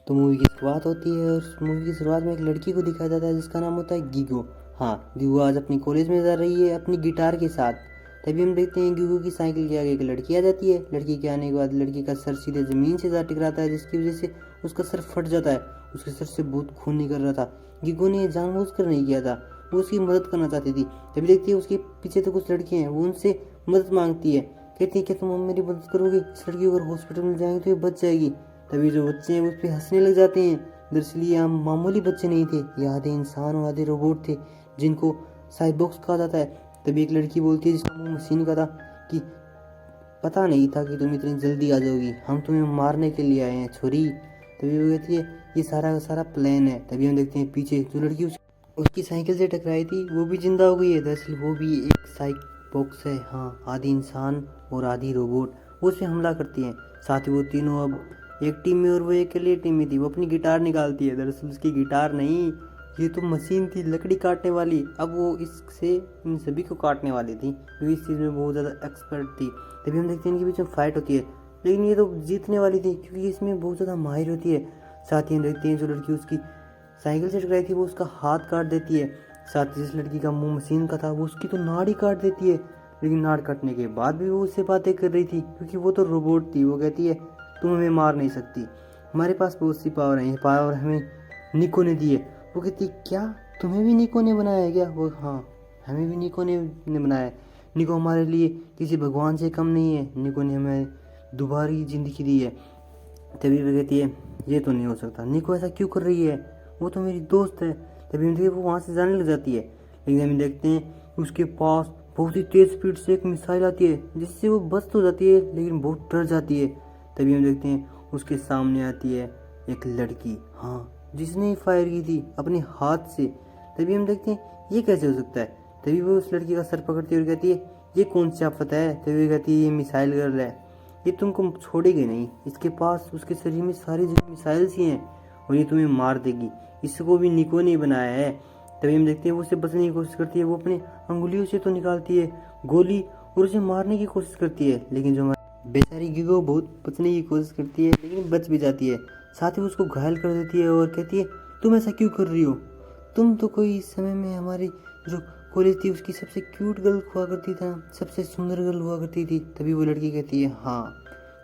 तो मूवी की शुरुआत होती है और मूवी की शुरुआत में एक लड़की को दिखाया जाता है जिसका नाम होता है गीगो। हाँ, गीगो आज अपनी कॉलेज में जा रही है अपनी गिटार के साथ। तभी हम देखते हैं गीगो की साइकिल के आगे एक लड़की आ जाती है। लड़की के आने के बाद लड़की का सर सीधे ज़मीन से जा टकराता है, जिसकी वजह से उसका सर फट जाता है। उसके सर से बहुत खून निकल रहा था। गीगो ने जानबूझकर नहीं किया था, वो उसकी मदद करना चाहती थी। तभी देखती है उसके पीछे तो कुछ लड़कियाँ हैं, वो उनसे मदद मांगती है। कहती है कि तुम मेरी मदद करोगे, इस लड़की को अगर हॉस्पिटल में जाएंगे तो ये बच जाएगी। तभी जो बच्चे हैं उस पर हंसने लग जाते हैं। दरअसल ये हम मामूली बच्चे नहीं थे, ये आधे इंसान और आधे रोबोट थे जिनको साइबॉक्स कहा जाता है। तभी एक लड़की बोलती है जिसका मुंह मशीन का था कि पता नहीं था कि तुम इतनी जल्दी आ जाओगी, हम तुम्हें मारने के लिए आए हैं छोरी। तभी वो कहती है ये सारा का सारा प्लान है। तभी हम देखते हैं पीछे जो लड़की उसकी साइकिल से टकराई थी वो भी जिंदा हो गई है। दरअसल वो भी एक साइबॉक्स है, हाँ, आधी इंसान और आधी रोबोट। वो उस पर हमला करती हैं। साथ ही वो तीनों अब एक टीम में और वो एक अकेली टीम में थी। वो अपनी गिटार निकालती है, दरअसल उसकी गिटार नहीं, ये तो मशीन थी लकड़ी काटने वाली। अब वो इससे इन सभी को काटने वाली थी, वो इस चीज़ में बहुत ज़्यादा एक्सपर्ट थी। तभी हम देखते हैं इनके बीच में फाइट होती है, लेकिन ये तो जीतने वाली थी क्योंकि इसमें बहुत ज़्यादा माहिर होती है। साथ ही हम देखते हैं जो लड़की उसकी साइकिल से टकराई थी वो उसका हाथ काट देती है। साथ ही जिस लड़की का मुंह मशीन का था वो उसकी तो नाड़ ही काट देती है। लेकिन नाड़ काटने के बाद भी वो उससे बातें कर रही थी क्योंकि वो तो रोबोट थी। वो कहती है तुम हमें मार नहीं सकती, हमारे पास बहुत सी पावर है, ये पावर हमें निको ने दी है। वो कहती क्या तुम्हें भी निको ने बनाया है क्या? वो हाँ, हमें भी निको ने बनाया है। निको हमारे लिए किसी भगवान से कम नहीं है, निको ने हमें दोबारा ज़िंदगी दी है। तभी वो कहती है ये तो नहीं हो सकता, निको ऐसा क्यों कर रही है, वो तो मेरी दोस्त है। तभी हम देखते वो वहाँ से जाने लग जाती है। लेकिन हम देखते हैं उसके पास बहुत ही तेज़ स्पीड से एक मिसाइल आती है जिससे वो बच तो जाती है लेकिन बहुत डर जाती है। तभी हम देखते हैं उसके सामने आती है एक लड़की, हाँ, जिसने फायर की थी अपने हाथ से। तभी हम देखते हैं ये कैसे हो सकता है। तभी वो उस लड़की का सर पकड़ती है और कहती है ये कौन सी आफत है। तभी वो कहती है ये मिसाइल गर्ल है, ये तुमको छोड़ेगी नहीं, इसके पास उसके शरीर में सारी जगह मिसाइल्स ही हैं और ये तुम्हें मार देगी, इसको भी निको ने बनाया है। तभी हम देखते हैं वो उसे बचने की कोशिश करती है, वो अपने अंगुलियों से तो निकालती है गोली और उसे मारने की कोशिश करती है। लेकिन जो हमारी बेचारी गिगो बहुत बचने की कोशिश करती है लेकिन बच भी जाती है। साथ ही वो उसको घायल कर देती है और कहती है तुम ऐसा क्यों कर रही हो, तुम तो कोई इस समय में हमारी जो कॉलेज थी उसकी सबसे क्यूट गर्ल हुआ करती था, सबसे सुंदर गर्ल हुआ करती थी। तभी वो लड़की कहती है हाँ,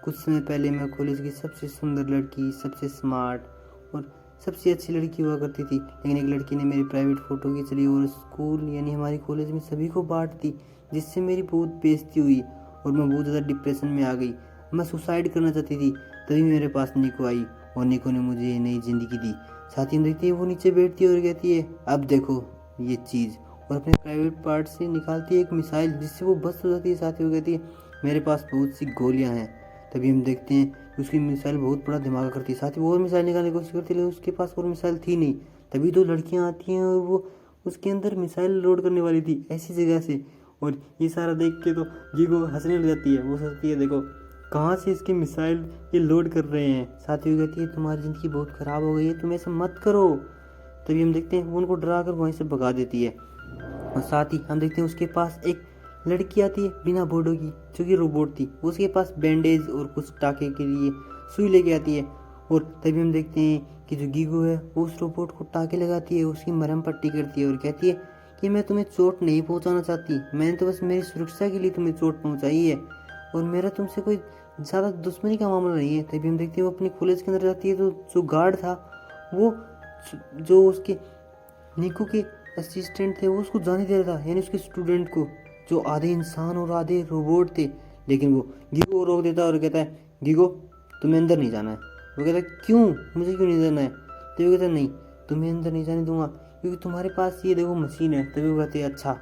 कुछ समय पहले मैं कॉलेज की सबसे सुंदर लड़की, सबसे स्मार्ट और सबसे अच्छी लड़की हुआ करती थी। लेकिन एक लड़की ने मेरी प्राइवेट फ़ोटो खींच ली और स्कूल यानी हमारी कॉलेज में सभी को बांट दी, जिससे मेरी बहुत बेइज्जती हुई और मैं बहुत ज़्यादा डिप्रेशन में आ गई। मैं सुसाइड करना चाहती थी। तभी मेरे पास निको आई और निको ने मुझे नई ज़िंदगी दी। साथ ही हम देखते हैं वो नीचे बैठती है और कहती है अब देखो ये चीज़, और अपने प्राइवेट पार्ट से निकालती है एक मिसाइल जिससे वो बच हो जाती है। साथ ही वो कहती है मेरे पास बहुत सी गोलियां हैं। तभी हम देखते हैं उसकी मिसाइल बहुत बड़ा धमाका करती है। साथ ही वो और मिसाइल निकालने की कोशिश करती है लेकिन उसके पास और मिसाइल थी नहीं। तभी दो लड़कियां आती हैं और वो उसके अंदर मिसाइल लोड करने वाली थी ऐसी जगह से, और ये सारा देख के तो गीगो हंसने लग जाती है। वो सोचती है देखो कहाँ से इसकी मिसाइल ये लोड कर रहे हैं। साथ ही वो कहती है तुम्हारी ज़िंदगी बहुत ख़राब हो गई है, तुम ऐसा मत करो। तभी हम देखते हैं वो उनको डरा कर वहीं से भगा देती है। और साथ ही हम देखते हैं उसके पास एक लड़की आती है बिना बॉर्डर की जो कि रोबोट थी। वो उसके पास बैंडेज और कुछ टाके के लिए सुई लेके आती है। और तभी हम देखते हैं कि जो गीगो है वो उस रोबोट को टाके लगाती है, उसकी मरहम पट्टी करती है और कहती है कि मैं तुम्हें चोट नहीं पहुंचाना चाहती, मैंने तो बस मेरी सुरक्षा के लिए तुम्हें चोट पहुंचाई है और मेरा तुमसे कोई ज़्यादा दुश्मनी का मामला नहीं है। तभी हम देखते हैं वो अपनी कॉलेज के अंदर जाती है तो जो गार्ड था वो जो उसके निको के असिस्टेंट थे वो उसको जाने दे रहा था, यानी उसके स्टूडेंट को, जो आधे इंसान और आधे रोबोट थे। लेकिन वो गीगो को रोक देता है और कहता है गीगो तुम्हें अंदर नहीं जाना है। वो कहता है क्यों, मुझे क्यों नहीं जाना है? तो वो कहता है नहीं, तुम्हें अंदर नहीं जाने दूंगा क्योंकि तुम्हारे पास ये देखो मशीन है। तभी वो कहते हैं अच्छा,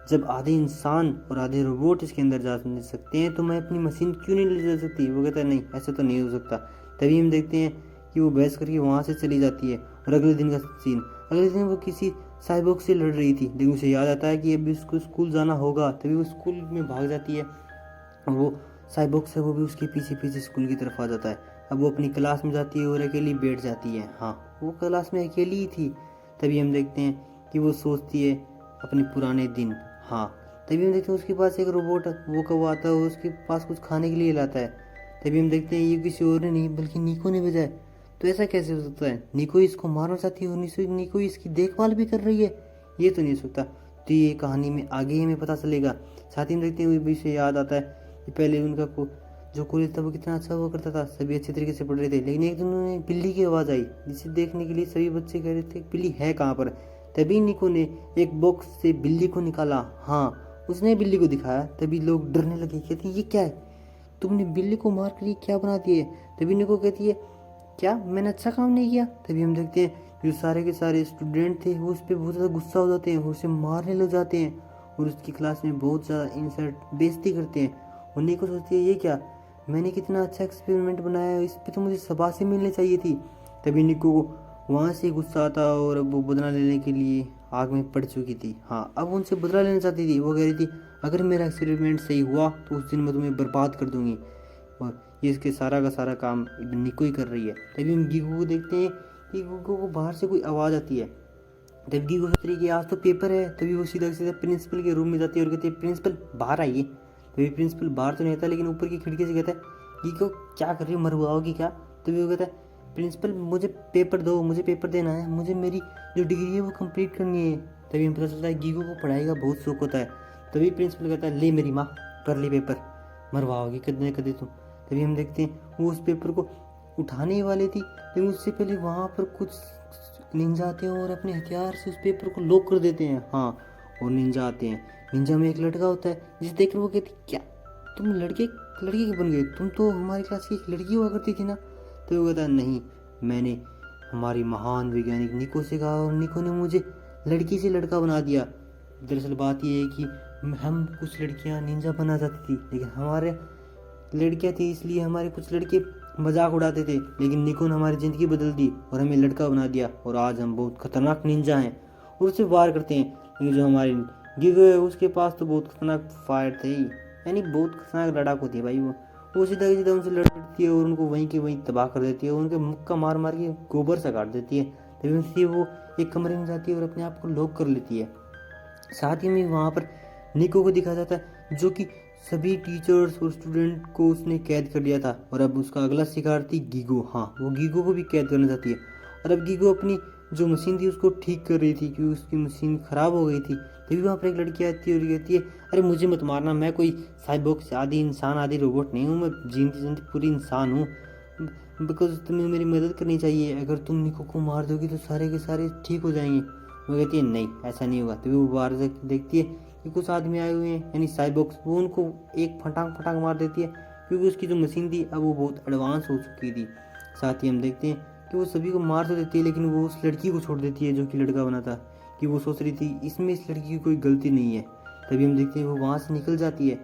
जब आधे इंसान और आधे रोबोट इसके अंदर जा सकते हैं तो मैं अपनी मशीन क्यों नहीं ले जा सकती? वो कहता है नहीं, ऐसा तो नहीं हो सकता। तभी हम देखते हैं कि वो बहस करके वहाँ से चली जाती है। और अगले दिन का सीन, अगले दिन वो किसी साइबॉक्स से लड़ रही थी लेकिन उसे याद आता है कि अभी उसको स्कूल जाना होगा। तभी वो स्कूल में भाग जाती है और वो साइबॉक्स है वो भी उसके पीछे पीछे स्कूल की तरफ आ जाता है। अब वो अपनी क्लास में जाती है और अकेली बैठ जाती है। हाँ, वो क्लास में अकेली ही थी। तभी हम देखते हैं कि वो सोचती है अपने पुराने दिन। हाँ, तभी हम देखते हैं उसके पास एक रोबोट वो कब आता है और उसके पास कुछ खाने के लिए लाता है। तभी हम देखते हैं ये किसी और ने नहीं बल्कि निको ने भेजा है। तो ऐसा कैसे हो सकता है? निको इसको मारना चाहती है और निको इसकी देखभाल भी कर रही है, ये तो नहीं हो सकता। तो ये कहानी में आगे हमें पता चलेगा। साथ ही में देखते हुए भी से याद आता है कि पहले उनका जो कॉलेज था वो कितना अच्छा हुआ करता था, सभी अच्छे तरीके से पढ़ रहे थे, लेकिन एक दिन उन्हें बिल्ली की आवाज़ आई, जिसे देखने के लिए सभी बच्चे कह रहे थे बिल्ली है कहाँ पर। तभी निको ने एक बॉक्स से बिल्ली को निकाला। हाँ, उसने बिल्ली को दिखाया। तभी लोग डरने लगे, कहते ये क्या है, तुमने बिल्ली को मार कर ये क्या बना दिए। तभी निको कहती है क्या मैंने अच्छा काम नहीं किया। तभी हम देखते हैं जो सारे के सारे स्टूडेंट थे वो उस पर बहुत ज़्यादा गुस्सा हो जाते हैं और उसे मारने लग जाते हैं और उसकी क्लास में बहुत ज़्यादा इंसल्ट बेइज्जती करते हैं। और निको सोचती है ये क्या, मैंने कितना अच्छा एक्सपेरिमेंट बनाया है, इस पर तो मुझे शाबाशी मिलनी चाहिए थी। तभी निको को वहाँ से गुस्सा आता और अब वो बदला लेने के लिए आग में पड़ चुकी थी। हाँ, अब उनसे बदला लेना चाहती थी। वो कह रही थी अगर मेरा एक्सपेरिमेंट सही हुआ तो उस दिन मैं तुम्हें बर्बाद कर दूंगी, और ये इसके सारा का सारा काम निको ही कर रही है। तभी हम गीगो को देखते हैं कि गीगो को बाहर से कोई आवाज़ आती है। तब गीगो सोच रही है कि आज तो पेपर है। तभी वो सीधा सीधा प्रिंसिपल के रूम में जाती है और कहती है प्रिंसिपल बाहर आइए। तभी प्रिंसिपल बाहर तो नहीं आता, लेकिन ऊपर की खिड़की से कहता है गीगो क्या कर रही हो, मरवाओगी क्या। तभी वो कहता है प्रिंसिपल मुझे पेपर दो, मुझे पेपर देना है, मुझे मेरी जो डिग्री है वो कंप्लीट करनी है। तभी हमें पता चलता है गीगो को पढ़ाई का बहुत शौक होता है। तभी प्रिंसिपल कहता है ले मेरी माँ कर ली पेपर, मरवाओगी कदे कदे तुम। तभी हम देखते हैं वो उस पेपर को उठाने ही वाले थी, लेकिन उससे पहले वहाँ पर कुछ निंजा आते हैं और अपने हथियार से उस पेपर को लॉक कर देते हैं। हाँ, और निंजा आते हैं। निंजा में एक लड़का होता है जिसे देखकर वो कहती क्या तुम लड़के क्यों बन गए, तुम तो हमारी क्लास की एक लड़की हुआ करती थी ना। तो वो कहता है नहीं, मैंने हमारी महान वैज्ञानिक निको से कहा और निको ने मुझे लड़की से लड़का बना दिया। दरअसल बात यह है कि हम कुछ लड़कियां निंजा बनना चाहती थी, लेकिन हमारे लड़कियां थी इसलिए हमारे कुछ लड़के मजाक उड़ाते थे, लेकिन निको ने हमारी ज़िंदगी बदल दी और हमें लड़का बना दिया और आज हम बहुत खतरनाक निंजा हैं और उससे वार करते हैं। लेकिन जो हमारी गिगो है उसके पास तो बहुत खतरनाक फायर थे, यानी बहुत खतरनाक लड़ाकू थी भाई। वो सीधा सीधा उनसे लड़ती है और उनको वहीं के वहीं तबाह कर देती है, उनके मुक्का मार मार के गोबर से काट देती है। तभी उनसे वो एक कमरे में जाती है और अपने आप को लॉक कर लेती है। साथ ही में वहाँ पर निको को दिखाया जाता है जो कि सभी टीचर्स और स्टूडेंट को उसने कैद कर लिया था और अब उसका अगला शिकार थी गीगो। हाँ, वो गीगो को भी कैद करना चाहती है और अब गीगो अपनी जो मशीन थी उसको ठीक कर रही थी क्योंकि उसकी मशीन ख़राब हो गई थी। तभी वहाँ पर एक लड़की आती है और कहती है अरे मुझे मत मारना, मैं कोई साइबॉक्स आदि इंसान आदि रोबोट नहीं हूँ, मैं जीती पूरी इंसान हूँ, बिकॉज तुम्हें मेरी मदद करनी चाहिए। अगर तुम निको को मार दोगी तो सारे के सारे ठीक हो जाएंगे। वो कहती है नहीं ऐसा नहीं होगा। तभी वो बाहर से देखती है कि कुछ आदमी आए हुए हैं यानी साइबॉक्स, वो उनको एक फटांग मार देती है क्योंकि उसकी जो मशीन थी अब वो बहुत एडवांस हो चुकी थी। साथ ही हम देखते हैं कि वो सभी को मार तो देती है, लेकिन वो उस लड़की को छोड़ देती है जो कि लड़का बना था, कि वो सोच रही थी इसमें इस लड़की की कोई गलती नहीं है। तभी हम देखते हैं वो वहाँ से निकल जाती है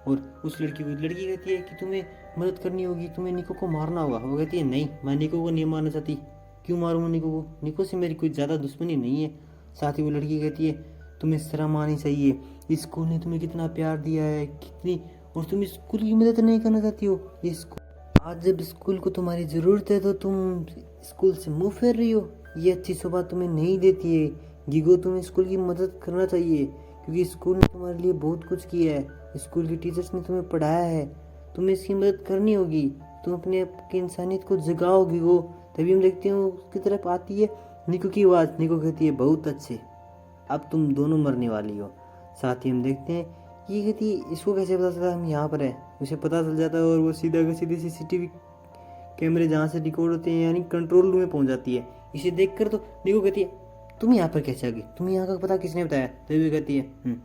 और उस लड़की कहती है कि तुम्हें मदद करनी होगी, तुम्हें निको को मारना होगा। वो कहती है नहीं, मैं निको को नहीं मारना चाहती, क्यों मारूंगा निको को, निको से मेरी कोई ज़्यादा दुश्मनी नहीं है। साथ ही वो लड़की कहती है तुम्हें शर्म आनी चाहिए, स्कूल ने तुम्हें कितना प्यार दिया है कितनी, और तुम स्कूल की मदद नहीं करना चाहती हो। ये स्कूल आज जब स्कूल को तुम्हारी ज़रूरत है तो तुम स्कूल से मुंह फेर रही हो, ये अच्छी शोभा तुम्हें नहीं देती है। गीगो, तुम्हें स्कूल की मदद करना चाहिए क्योंकि स्कूल ने तुम्हारे लिए बहुत कुछ किया है, स्कूल के टीचर्स ने तुम्हें पढ़ाया है, तुम्हें इसकी मदद करनी होगी, तुम अपने आपकी इंसानियत को जगाओ गीगो। तभी हम देखते हैं उसकी तरफ आती है निको की आवाज़। निको कहती है बहुत अच्छे, अब तुम दोनों मरने वाली हो। साथ ही हम देखते हैं ये कहती है इसको कैसे पता चला हम यहाँ पर है, उसे पता चल जाता है और वो सीधा का सीधे CCTV कैमरे जहाँ से रिकॉर्ड होते हैं यानी कंट्रोल रूम में पहुँच जाती है। इसे देखकर तो निको कहती है तुम यहाँ पर कैसे आ गई, तुम्हें यहाँ का पता किसने बताया। तभी वो कहती है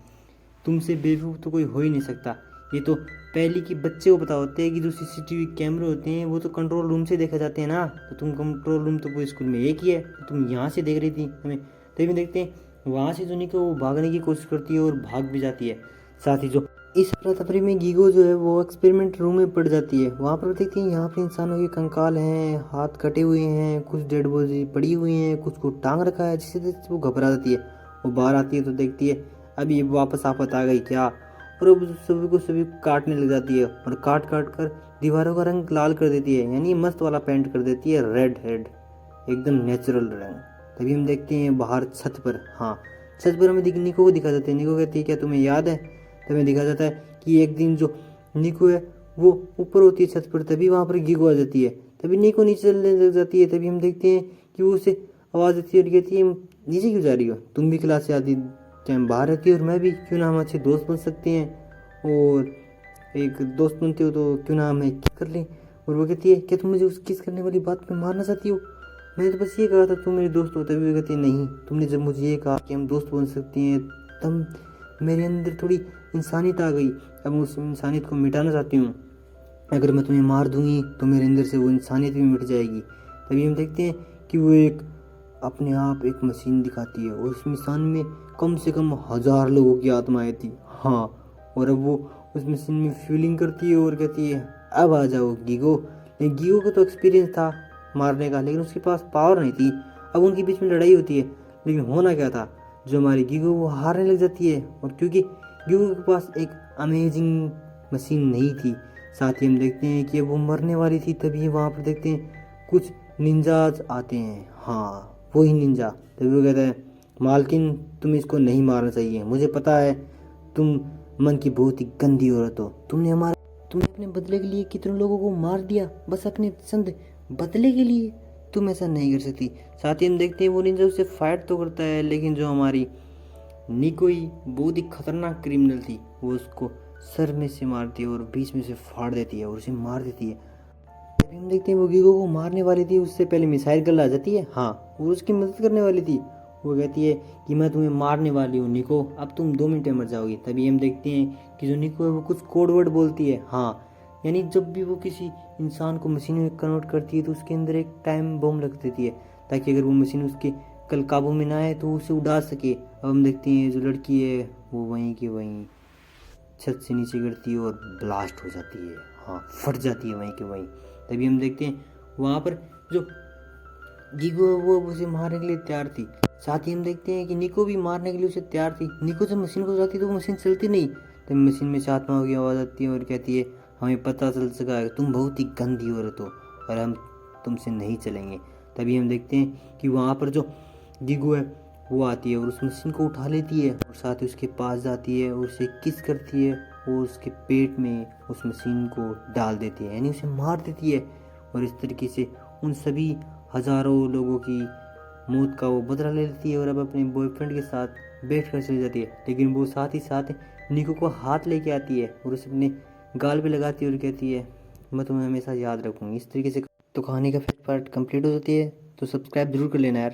तुमसे बेवकूफ़ तो कोई हो ही नहीं सकता, ये तो पहले की बच्चे को पता होते हैं कि जो CCTV कैमरे होते हैं वो तो कंट्रोल रूम से देखे जाते हैं ना, तो तुम कंट्रोल रूम तो पूरे स्कूल में एक ही है, तो तुम यहाँ से देख रही थी हमें। तभी देखते हैं वहाँ से जो निको वो भागने की कोशिश करती है और भाग भी जाती है। साथ ही जो इस अफरा में गीगो जो है वो एक्सपेरिमेंट रूम में पड़ जाती है। वहाँ पर देखते हैं यहाँ पर इंसानों के कंकाल हैं, हाथ कटे हुए हैं, कुछ डेड बॉडी पड़ी हुई हैं, कुछ को टांग रखा है, जिससे वो घबरा जाती है। वो बाहर आती है तो देखती है अब ये वापस आफत आ गई क्या, और अब सभी काटने लग जाती है और काट कर दीवारों का रंग लाल कर देती है, यानी मस्त वाला पेंट कर देती है, रेड एकदम नेचुरल रंग। तभी हम देखते हैं बाहर छत पर, हाँ छत पर हमें निको को दिखा जाते हैं। निको कहती है क्या तुम्हें याद है। तभी दिखा जाता है कि एक दिन जो निको है वो ऊपर होती है छत पर, तभी वहाँ पर गीगो आ जाती है। तभी निको नीचे चलने लग जाती है। तभी हम देखते हैं कि वो उसे आवाज़ देती है और कहती है नीचे क्यों जा रही हो, तुम भी क्लास से आधी टाइम बाहर रहती हो और मैं भी, क्यों ना हम अच्छे दोस्त बन सकते हैं और एक दोस्त बनते हो तो क्यों ना हमें किस कर लें। और वो कहती है क्या तुम मुझे उस किस करने वाली बात पे मारना चाहती हो, मैंने तो बस ये कहा था तुम मेरे दोस्त हो। तभी वो कहती है नहीं, तुमने जब मुझे ये कहा कि हम दोस्त बन सकते हैं तब मेरे अंदर थोड़ी इंसानियत आ गई, अब मैं उस इंसानियत को मिटाना चाहती हूँ। अगर मैं तुम्हें मार दूंगी तो मेरे अंदर से वो इंसानियत भी मिट जाएगी। तभी हम देखते हैं कि वो एक अपने आप एक मशीन दिखाती है और उस मशीन में कम से कम 1000 लोगों की आत्माएं थी। हाँ, और अब वो उस मशीन में फीलिंग करती है और कहती है अब आ जाओ गीगो। लेकिन गीगो को तो एक्सपीरियंस था मारने का, लेकिन उसके पास पावर नहीं थी। अब उनके बीच में लड़ाई होती है, लेकिन होना क्या था, जो हमारी गीगो वो हारने लग जाती है। और क्योंकि गीगो के पास एक अमेजिंग मशीन नहीं थी, साथ ही हम देखते हैं कि वो मरने वाली थी। तभी वहाँ पर देखते हैं कुछ निंजाज आते हैं, हाँ वही निंजा। तभी वो कहता है मालकिन तुम इसको नहीं मारना चाहिए, मुझे पता है तुम मन की बहुत ही गंदी औरत हो, तुमने अपने बदले के लिए कितने लोगों को मार दिया, बस अपने चंद बदले के लिए, तुम ऐसा नहीं कर सकती। साथ ही हम देखते हैं वो निंजा उससे फाइट तो करता है, लेकिन जो हमारी निकोई बहुत ही खतरनाक क्रिमिनल थी, वो उसको सर में से मारती है और बीच में से फाड़ देती है और उसे मार देती है। तभी हम देखते हैं वो गीगो को मारने वाली थी, उससे पहले मिसाइल गर्ल आ जाती है, हाँ वो उसकी मदद करने वाली थी। वो कहती है कि मैं तुम्हें मारने वाली हूँ निको, अब तुम 2 मिनट में मर जाओगी। तभी हम देखते हैं कि जो निको है वो कुछ कोड वर्ड बोलती है, हाँ यानी जब भी वो किसी इंसान को मशीन में कन्वर्ट करती है तो उसके अंदर एक टाइम बम रख देती है, ताकि अगर वो मशीन उसके कल काबू में ना आए तो उसे उड़ा सके। अब हम देखते हैं जो लड़की है वो वहीं की वहीं छत से नीचे गिरती है और ब्लास्ट हो जाती है, हाँ फट जाती है वहीं के वहीं। तभी हम देखते हैं वहाँ पर जो गीगो वो उसे मारने के लिए तैयार थी। साथ ही हम देखते हैं कि निको भी मारने के लिए उसे तैयार थी। निको जब मशीन को जाती तो वो मशीन चलती नहीं, तब मशीन में से आत्माओं की आवाज़ आती है और कहती है हमें पता चल सका है तुम बहुत ही गंदी औरत हो और हम तुमसे नहीं चलेंगे। तभी हम देखते हैं कि वहाँ पर जो गीगो है वो आती है और उस मशीन को उठा लेती है और साथ ही उसके पास जाती है और उसे किस करती है और उसके पेट में उस मशीन को डाल देती है, यानी उसे मार देती है। और इस तरीके से उन सभी हज़ारों लोगों की मौत का वो बदला ले लेती है और अब अपने बॉयफ्रेंड के साथ बैठ कर चली जाती है। लेकिन वो साथ ही साथ निको को हाथ लेके आती है और उसे अपने गाल पे लगाती है और कहती है मैं तुम्हें हमेशा याद रखूँगी। इस तरीके से तो कहानी का फर्स्ट पार्ट कंप्लीट हो जाती है। तो सब्सक्राइब जरूर कर लेना यार।